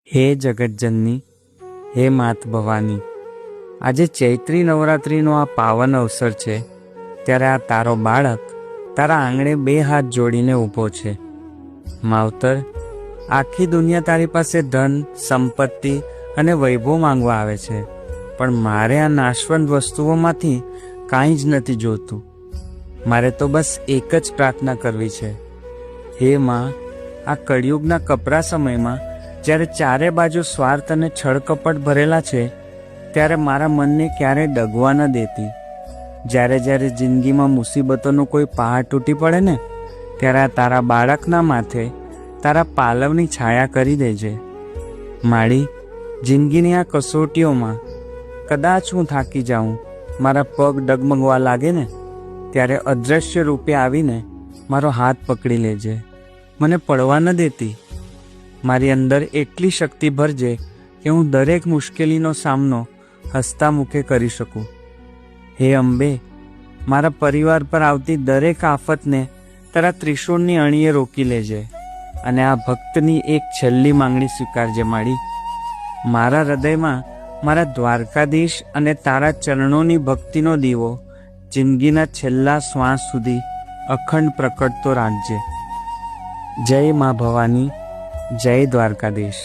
હે જગતજનની, હે માત ભવાની, આજે ચૈત્રી નવરાત્રિનો આ પાવન અવસર છે ત્યારે આ તારો બાળક તારા આંગણે 2 હાથ જોડીને ઊભો છે. માવતર, આખી દુનિયા તારી પાસે ધન, સંપત્તિ અને વૈભવ માંગવા આવે છે, પણ મારે આ નાશવંત વસ્તુઓમાંથી કાંઈ જ નથી જોતું. મારે તો બસ એક જ પ્રાર્થના કરવી છે. હે માં, આ કળિયુગના કપરા સમયમાં જ્યારે ચારે બાજુ સ્વાર્થ અને છળકપટ ભરેલા છે, ત્યારે મારા મનને ક્યારેય ડગવા ન દેતી. જ્યારે જ્યારે જિંદગીમાં મુસીબતોનો કોઈ પહાડ તૂટી પડે ને, ત્યારે આ તારા બાળકના માથે તારા પાલવની છાયા કરી દેજે. માળી, જિંદગીની આ કસોટીઓમાં કદાચ હું થાકી જાઉં, મારા પગ ડગમગવા લાગે ને, ત્યારે અદૃશ્ય રૂપે આવીને મારો હાથ પકડી લેજે. મને પડવા ન દેતી. મારી અંદર એટલી શક્તિ ભરજે કે હું દરેક મુશ્કેલીનો સામનો હસતા મુખે કરી શકું. હે અંબે, મારા પરિવાર પર આવતી દરેક આફતને તારા ત્રિશૂળની અણીએ રોકી લેજે અને આ ભક્તની એક છેલ્લી માંગણી સ્વીકારજે. માળી, મારા હૃદયમાં મારા દ્વારકાધીશ અને તારા ચરણોની ભક્તિનો દીવો જિંદગીના છેલ્લા શ્વાસ સુધી અખંડ પ્રકટતો રાખજે. જય મા ભવાની, જય દ્વારકાધીશ.